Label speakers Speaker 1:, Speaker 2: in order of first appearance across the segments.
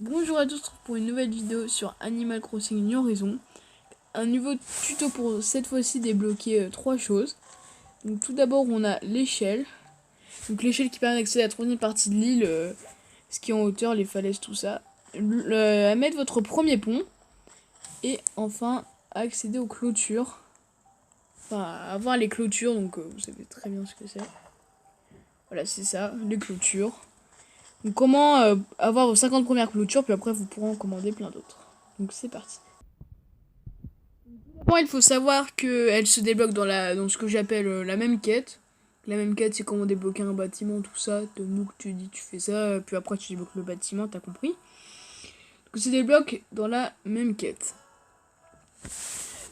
Speaker 1: Bonjour à tous pour une nouvelle vidéo sur Animal Crossing New Horizons. Un nouveau tuto pour cette fois-ci débloquer trois choses. Donc tout d'abord on a l'échelle. Donc l'échelle qui permet d'accéder à la troisième partie de l'île, ce qui est en hauteur, les falaises, tout ça. À mettre votre premier pont. Et enfin à accéder aux clôtures. Enfin à avoir les clôtures, donc vous savez très bien ce que c'est. Voilà, c'est ça, les clôtures. Donc comment avoir vos 50 premières clôtures, puis après vous pourrez en commander plein d'autres. Donc c'est parti. Bon, il faut savoir qu'elle se débloque dans ce que j'appelle la même quête. La même quête, c'est comment débloquer un bâtiment, tout ça. Donc tu dis tu fais ça, puis après tu débloques le bâtiment, t'as compris. Donc se débloque dans la même quête.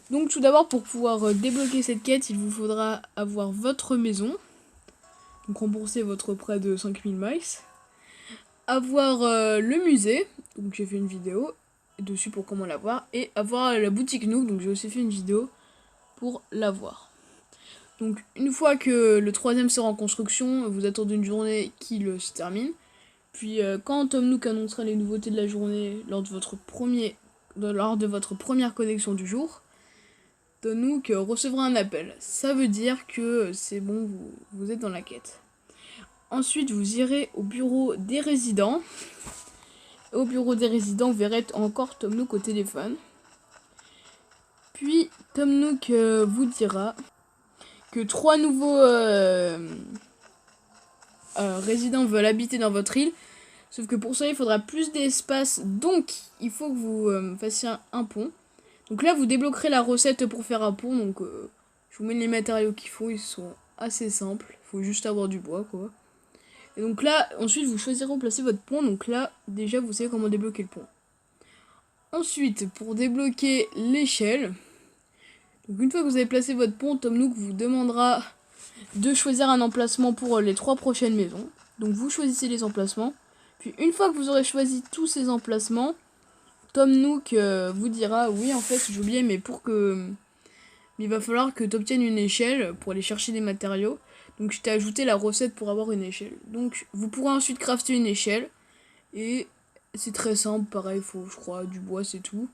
Speaker 1: Donc tout d'abord, pour pouvoir débloquer cette quête, il vous faudra avoir votre maison. Donc rembourser votre prêt de 5000 miles. Avoir le musée, donc j'ai fait une vidéo dessus pour comment l'avoir. Et avoir la boutique Nook, donc j'ai aussi fait une vidéo pour l'avoir. Donc une fois que le troisième sera en construction, vous attendez une journée qu'il se termine. Puis quand Tom Nook annoncera les nouveautés de la journée lors de votre première connexion du jour, Tom Nook recevra un appel. Ça veut dire que c'est bon, vous êtes dans la quête. Ensuite, vous irez au bureau des résidents. Au bureau des résidents, vous verrez encore Tom Nook au téléphone. Puis Tom Nook vous dira que 3 nouveaux résidents veulent habiter dans votre île. Sauf que pour ça, il faudra plus d'espace. Donc, il faut que vous fassiez un pont. Donc là, vous débloquerez la recette pour faire un pont. Donc, je vous mets les matériaux qu'il faut. Ils sont assez simples. Il faut juste avoir du bois, quoi. Et donc là, ensuite, vous choisirez où placer votre pont. Donc là, déjà, vous savez comment débloquer le pont. Ensuite, pour débloquer l'échelle, donc une fois que vous avez placé votre pont, Tom Nook vous demandera de choisir un emplacement pour les 3 prochaines maisons. Donc vous choisissez les emplacements. Puis une fois que vous aurez choisi tous ces emplacements, Tom Nook vous dira oui, en fait j'ai oublié, mais il va falloir que tu obtiennes une échelle pour aller chercher des matériaux. Donc je t'ai ajouté la recette pour avoir une échelle. Donc vous pourrez ensuite crafter une échelle. Et c'est très simple, pareil, il faut je crois du bois, c'est tout.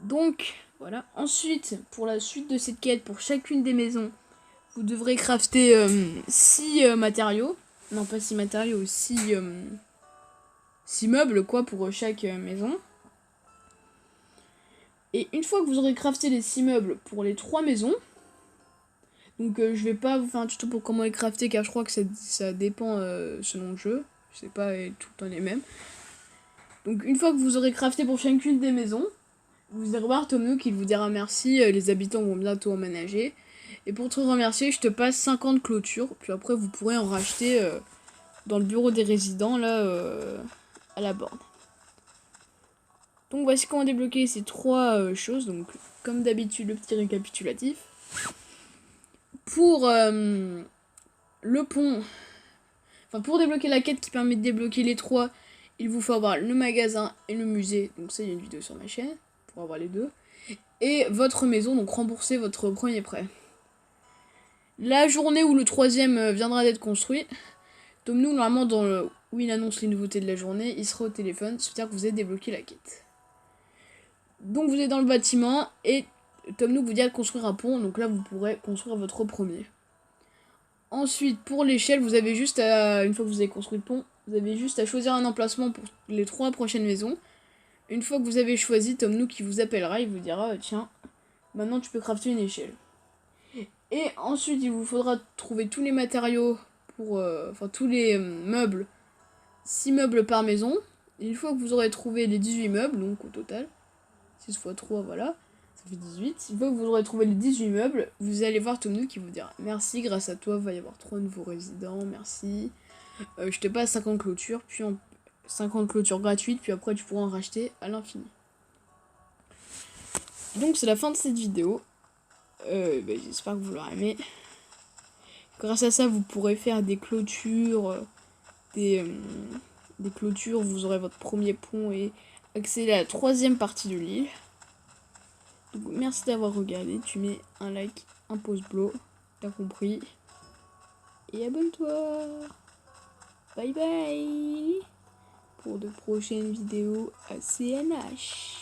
Speaker 1: Donc voilà. Ensuite, pour la suite de cette quête, pour chacune des maisons, vous devrez crafter 6 matériaux. Non, pas 6 matériaux, 6 meubles, quoi, pour chaque maison. Et une fois que vous aurez crafté les 6 meubles pour les 3 maisons, donc je vais pas vous faire un tuto pour comment les crafter, car je crois que ça dépend selon le jeu. Je sais pas tout le temps les mêmes. Donc une fois que vous aurez crafté pour chacune des maisons, vous irez voir Tom Nook, il vous dira merci, les habitants vont bientôt emménager. Et pour te remercier, je te passe 50 clôtures. Puis après, vous pourrez en racheter dans le bureau des résidents, là, à la borne. Donc voici comment débloquer ces 3 choses. Donc, comme d'habitude, le petit récapitulatif. Pour le pont, enfin pour débloquer la quête qui permet de débloquer les 3, il vous faut avoir le magasin et le musée. Donc ça, il y a une vidéo sur ma chaîne pour avoir les 2. Et votre maison, donc rembourser votre premier prêt. La journée où le 3e viendra d'être construit, Tom Nook, normalement, où il annonce les nouveautés de la journée, il sera au téléphone, c'est-à-dire que vous avez débloqué la quête. Donc vous êtes dans le bâtiment, et Tom Nook vous dit de construire un pont, donc là vous pourrez construire votre premier. Ensuite, pour l'échelle, vous avez juste à, une fois que vous avez construit le pont, vous avez juste à choisir un emplacement pour les 3 prochaines maisons. Une fois que vous avez choisi, Tom Nook il vous appellera, il vous dira, tiens, maintenant tu peux crafter une échelle. Et ensuite, il vous faudra trouver tous les matériaux pour... enfin, tous les meubles. 6 meubles par maison. Et une fois que vous aurez trouvé les 18 meubles, donc au total, 6 x 3, voilà, ça fait 18. Une fois que vous aurez trouvé les 18 meubles, vous allez voir Tom Nook qui vous dira merci, grâce à toi, il va y avoir 3 nouveaux résidents, merci. Je te passe 50 clôtures, puis 50 clôtures gratuites, puis après tu pourras en racheter à l'infini. Donc c'est la fin de cette vidéo. J'espère que vous l'aurez aimé. Grâce à ça, vous pourrez faire des clôtures, des clôtures, vous aurez votre premier pont et accéder à la 3e partie de l'île. Donc merci d'avoir regardé, tu mets un like, un pouce bleu, t'as compris. Et abonne-toi. Bye bye. pour de prochaines vidéos à CNH.